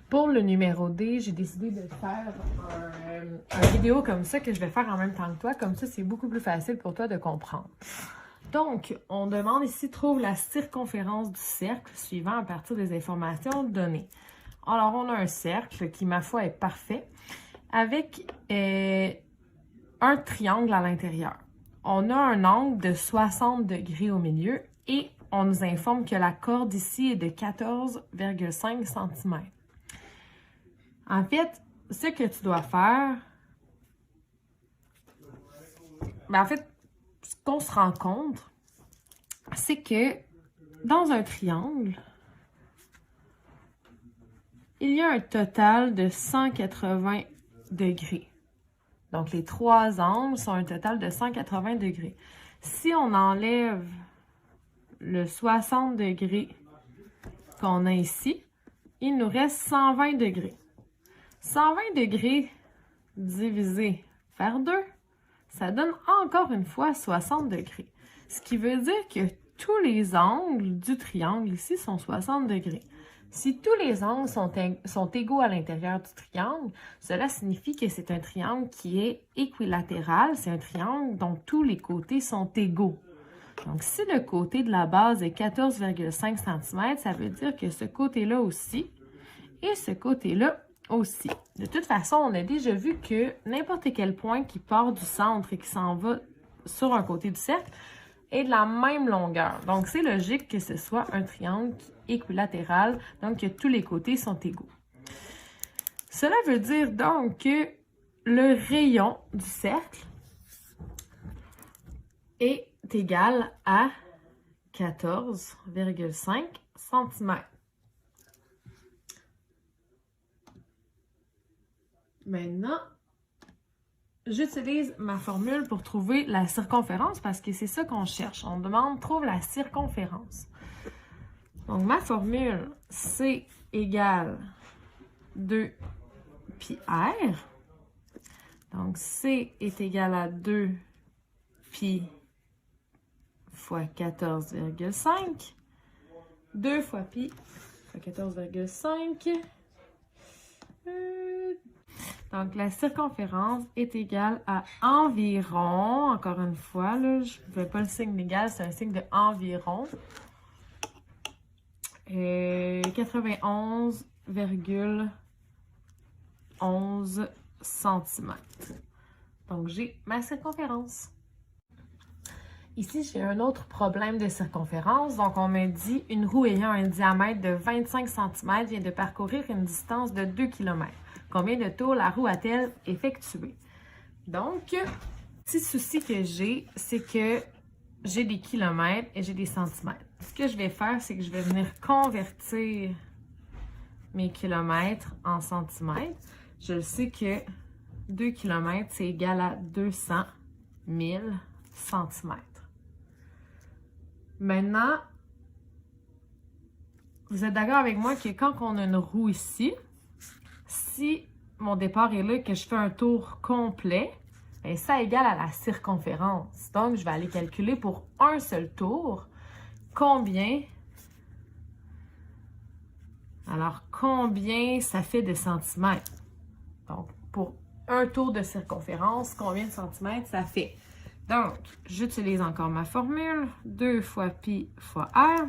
Pour le numéro D, j'ai décidé de faire une vidéo comme ça que je vais faire en même temps que toi. Comme ça, c'est beaucoup plus facile pour toi de comprendre. Donc, on demande ici, trouve la circonférence du cercle suivant à partir des informations données. Alors, on a un cercle qui, ma foi, est parfait avec un triangle à l'intérieur. On a un angle de 60 degrés au milieu et on nous informe que la corde ici est de 14,5 cm. En fait, ce que tu dois faire, ce qu'on se rend compte, c'est que dans un triangle, il y a un total de 180 degrés. Donc, les trois angles sont un total de 180 degrés. Si on enlève le 60 degrés qu'on a ici, il nous reste 120 degrés. 120 degrés divisé par 2, ça donne encore une fois 60 degrés. Ce qui veut dire que tous les angles du triangle ici sont 60 degrés. Si tous les angles sont égaux à l'intérieur du triangle, cela signifie que c'est un triangle qui est équilatéral. C'est un triangle dont tous les côtés sont égaux. Donc, si le côté de la base est 14,5 cm, ça veut dire que ce côté-là aussi et ce côté-là aussi. De toute façon, on a déjà vu que n'importe quel point qui part du centre et qui s'en va sur un côté du cercle est de la même longueur. Donc, c'est logique que ce soit un triangle équilatéral, donc que tous les côtés sont égaux. Cela veut dire donc que le rayon du cercle est égal à 14,5 cm. Maintenant, j'utilise ma formule pour trouver la circonférence parce que c'est ça qu'on cherche. On demande, trouve la circonférence. Donc, ma formule, C égale 2 pi R. Donc, C est égal à 2 pi fois 14,5. 2 fois pi fois 14,5. Donc, la circonférence est égale à environ, encore une fois, là, je ne fais pas le signe d'égal, c'est un signe de environ, 91,11 cm. Donc, j'ai ma circonférence. Ici, j'ai un autre problème de circonférence. Donc, on me dit une roue ayant un diamètre de 25 cm vient de parcourir une distance de 2 km. Combien de tours la roue a-t-elle effectué? Donc, petit souci que j'ai, c'est que j'ai des kilomètres et j'ai des centimètres. Ce que je vais faire, c'est que je vais venir convertir mes kilomètres en centimètres. Je le sais que 2 km, c'est égal à 200 000 centimètres. Maintenant, vous êtes d'accord avec moi que quand on a une roue ici, si mon départ est là et que je fais un tour complet, bien, ça égale à la circonférence. Donc, je vais aller calculer pour un seul tour combien ça fait de centimètres. Donc, pour un tour de circonférence, combien de centimètres ça fait? Donc, j'utilise encore ma formule, 2 fois pi fois r.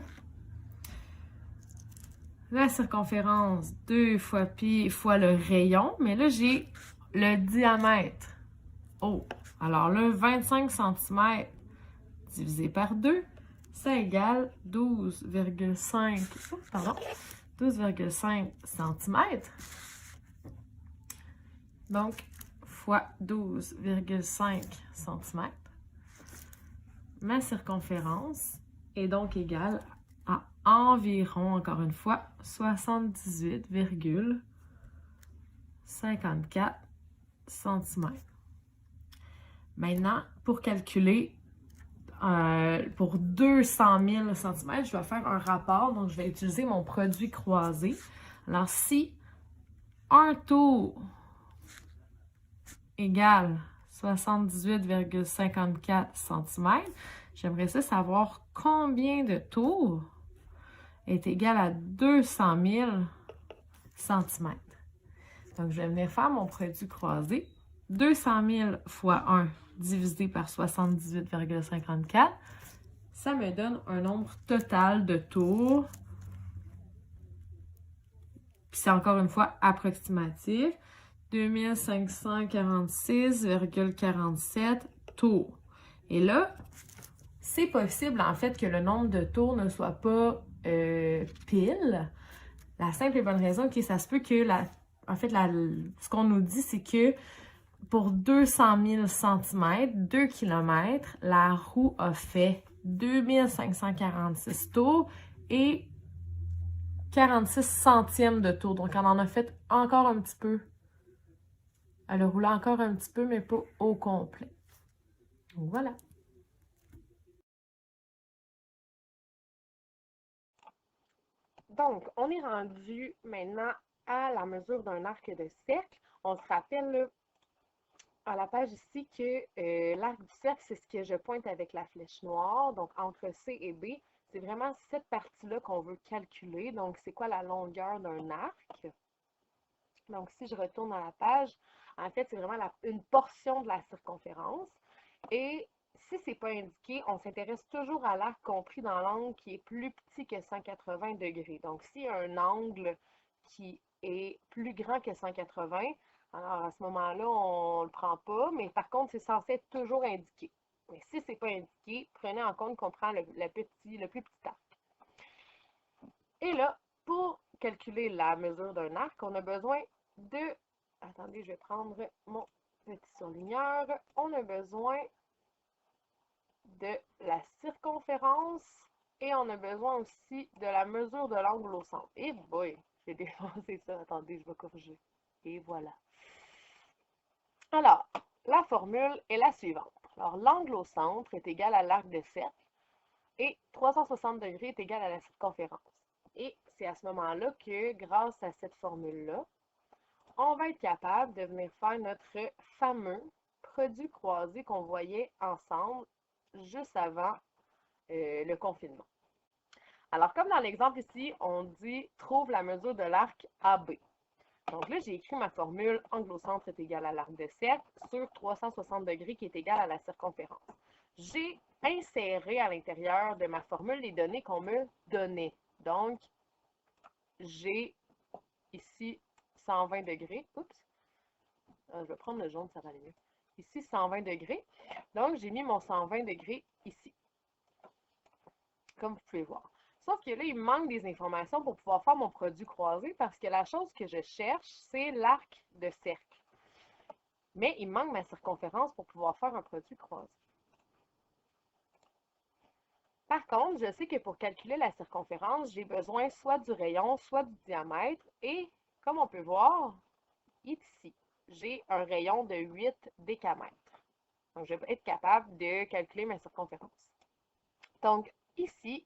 La circonférence, 2 fois pi fois le rayon, mais là, j'ai le diamètre. Oh, alors là, 25 cm divisé par 2, ça égale 12,5 cm. Donc, fois 12,5 cm. Ma circonférence est donc égale à environ, encore une fois, 78,54 cm. Maintenant, pour calculer pour 200 000 cm, je vais faire un rapport, donc je vais utiliser mon produit croisé. Alors, si un tour égale 78,54 cm, j'aimerais savoir combien de tours est égal à 200 000 cm. Donc, je vais venir faire mon produit croisé. 200 000 fois 1 divisé par 78,54, ça me donne un nombre total de tours. Puis c'est encore une fois approximatif. 2546,47 tours. Et là, c'est possible en fait que le nombre de tours ne soit pas pile. La simple et bonne raison que ça se peut que ce qu'on nous dit, c'est que pour 200 000 cm, 2 km, la roue a fait 2546 tours et 46 centièmes de tour. Donc, on en a fait encore un petit peu. Elle a roulé encore un petit peu, mais pas au complet. Donc, voilà. Donc, on est rendu maintenant à la mesure d'un arc de cercle. On se rappelle là, à la page ici que l'arc du cercle, c'est ce que je pointe avec la flèche noire. Donc, entre C et B, c'est vraiment cette partie-là qu'on veut calculer. Donc, c'est quoi la longueur d'un arc? Donc, si je retourne à la page, en fait, c'est vraiment une portion de la circonférence. Et si ce n'est pas indiqué, on s'intéresse toujours à l'arc compris dans l'angle qui est plus petit que 180 degrés. Donc, s'il y a un angle qui est plus grand que 180, alors à ce moment-là, on ne le prend pas, mais par contre, c'est censé être toujours indiqué. Mais si ce n'est pas indiqué, prenez en compte qu'on prend le plus petit arc. Et là, pour calculer la mesure d'un arc, on a besoin de... Attendez, je vais prendre mon petit surligneur. On a besoin de la circonférence et on a besoin aussi de la mesure de l'angle au centre. Et boy, j'ai défoncé ça. Attendez, je vais corriger. Et voilà. Alors, la formule est la suivante. Alors, l'angle au centre est égal à l'arc de cercle et 360 degrés est égal à la circonférence. Et c'est à ce moment-là que, grâce à cette formule-là, on va être capable de venir faire notre fameux produit croisé qu'on voyait ensemble juste avant le confinement. Alors, comme dans l'exemple ici, on dit « Trouve la mesure de l'arc AB ». Donc là, j'ai écrit ma formule « Angle au centre est égal à l'arc de cercle » sur 360 degrés qui est égal à la circonférence. J'ai inséré à l'intérieur de ma formule les données qu'on me donnait. Donc, j'ai ici 120 degrés. Oups. Je vais prendre le jaune, ça va aller mieux. Ici, 120 degrés. Donc, j'ai mis mon 120 degrés ici. Comme vous pouvez voir. Sauf que là, il me manque des informations pour pouvoir faire mon produit croisé parce que la chose que je cherche, c'est l'arc de cercle. Mais il me manque ma circonférence pour pouvoir faire un produit croisé. Par contre, je sais que pour calculer la circonférence, j'ai besoin soit du rayon, soit du diamètre. Et comme on peut voir, ici, j'ai un rayon de 8 décamètres. Donc, je vais être capable de calculer ma circonférence. Donc, ici,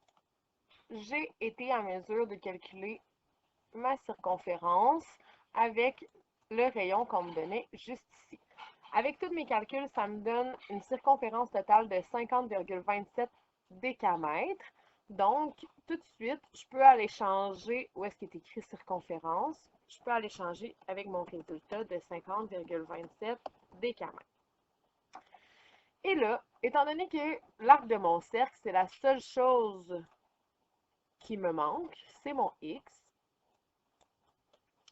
j'ai été en mesure de calculer ma circonférence avec le rayon qu'on me donnait juste ici. Avec tous mes calculs, ça me donne une circonférence totale de 50,27 décamètres. Donc, tout de suite, je peux aller changer où est-ce qu'il est écrit circonférence. Je peux aller changer avec mon résultat de 50,27 décamètres. Et là, étant donné que l'arc de mon cercle, c'est la seule chose qui me manque, c'est mon X,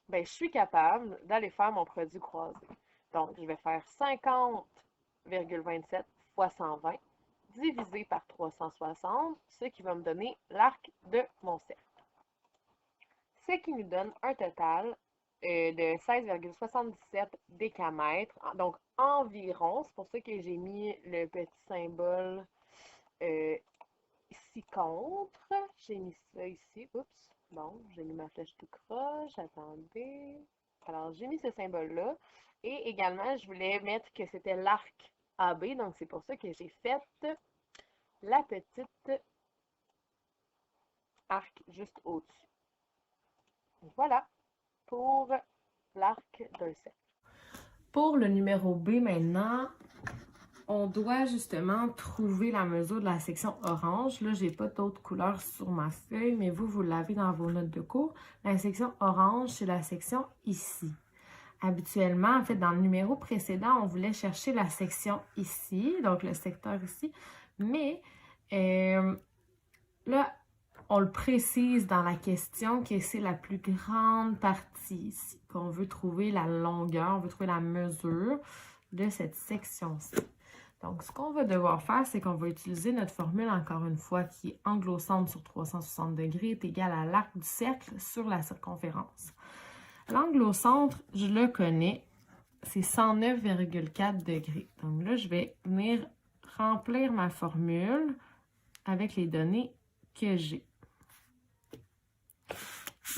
ben, je suis capable d'aller faire mon produit croisé. Donc, je vais faire 50,27 fois 120 divisé par 360, ce qui va me donner l'arc de mon cercle. Ce qui nous donne un total de 16,77 décamètres, donc environ. C'est pour ça que j'ai mis le petit symbole ici contre. J'ai mis ça ici. Oups. Bon, j'ai mis ma flèche tout croche. Attendez. Alors, j'ai mis ce symbole-là. Et également, je voulais mettre que c'était l'arc AB. Donc, c'est pour ça que j'ai fait la petite arc juste au-dessus. Voilà pour l'arc d'un cercle. Pour le numéro B maintenant, on doit justement trouver la mesure de la section orange. Là, je n'ai pas d'autres couleurs sur ma feuille, mais vous l'avez dans vos notes de cours. La section orange, c'est la section ici. Habituellement, en fait, dans le numéro précédent, on voulait chercher la section ici, donc le secteur ici. Mais là, on le précise dans la question que c'est la plus grande partie ici, qu'on veut trouver la longueur, on veut trouver la mesure de cette section-ci. Donc, ce qu'on va devoir faire, c'est qu'on va utiliser notre formule, encore une fois, qui est angle au centre sur 360 degrés est égal à l'arc du cercle sur la circonférence. L'angle au centre, je le connais, c'est 109,4 degrés. Donc là, je vais venir remplir ma formule avec les données que j'ai.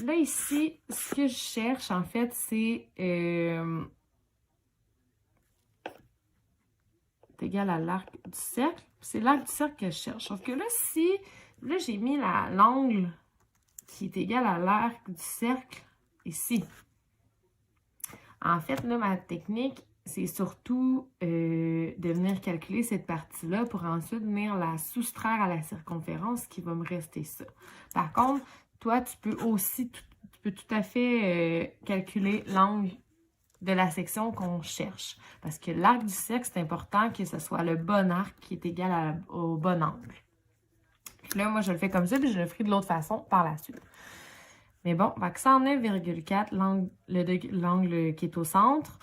Là, ici, ce que je cherche, en fait, c'est égal à l'arc du cercle. C'est l'arc du cercle que je cherche. Sauf que là, là, j'ai mis l'angle qui est égal à l'arc du cercle ici. En fait, là, ma technique, c'est surtout de venir calculer cette partie-là pour ensuite venir la soustraire à la circonférence qui va me rester ça. Par contre, toi, tu peux tout à fait calculer l'angle de la section qu'on cherche. Parce que l'arc du cercle, c'est important que ce soit le bon arc qui est égal au bon angle. Là, moi, je le fais comme ça, puis je le ferai de l'autre façon par la suite. Mais bon, 109,4, l'angle qui est au centre,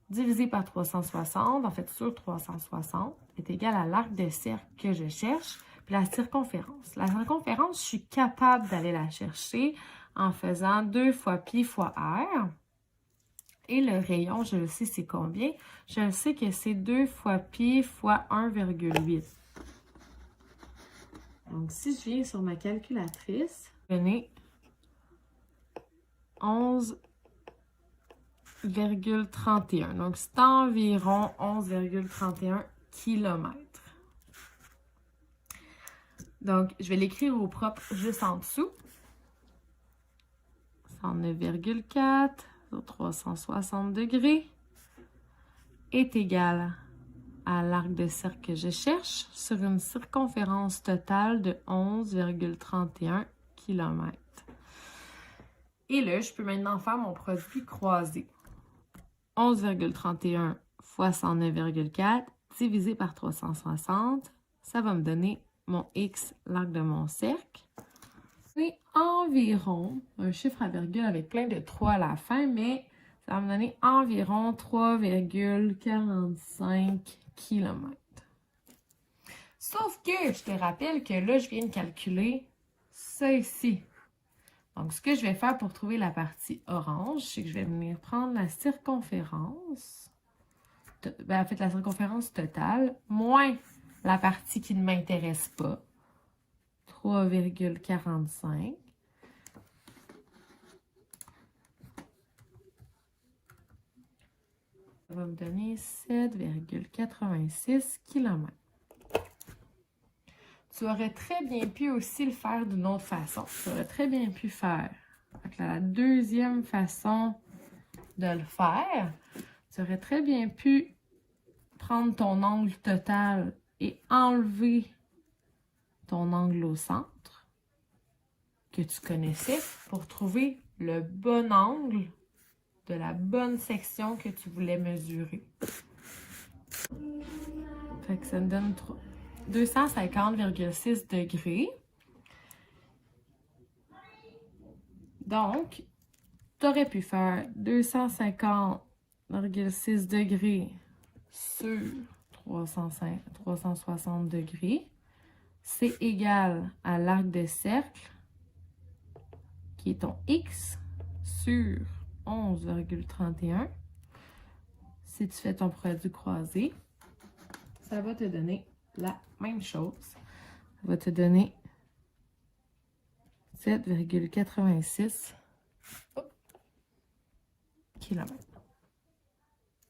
divisé par 360, en fait sur 360, est égal à l'arc de cercle que je cherche, puis la circonférence. La circonférence, je suis capable d'aller la chercher en faisant 2 fois pi fois r. Et le rayon, je le sais c'est combien? Je le sais que c'est 2 fois pi fois 1,8. Donc, si je viens sur ma calculatrice, je vais 11,31. Donc, c'est environ 11,31 km. Donc, je vais l'écrire au propre juste en dessous. 109,4 sur 360 degrés est égal à l'arc de cercle que je cherche sur une circonférence totale de 11,31 km. Et là, je peux maintenant faire mon produit croisé. 11,31 fois 109,4 divisé par 360, ça va me donner mon x, l'arc de mon cercle. C'est environ, un chiffre à virgule avec plein de 3 à la fin, mais ça va me donner environ 3,45 km. Sauf que je te rappelle que là, je viens de calculer ça ici. Donc, ce que je vais faire pour trouver la partie orange, c'est que je vais venir prendre la circonférence, en fait, la circonférence totale, moins la partie qui ne m'intéresse pas, 3,45. Ça va me donner 7,86 km. Tu aurais très bien pu aussi le faire d'une autre façon. Tu aurais très bien pu faire. Donc, la deuxième façon de le faire, tu aurais très bien pu prendre ton angle total et enlever ton angle au centre que tu connaissais pour trouver le bon angle de la bonne section que tu voulais mesurer. Fait que ça me donne 250,6 degrés. Donc, tu aurais pu faire 250,6 degrés sur 360 degrés. C'est égal à l'arc de cercle, qui est ton x, sur 11,31. Si tu fais ton produit croisé, ça va te donner la même chose. Ça va te donner 7,86 km.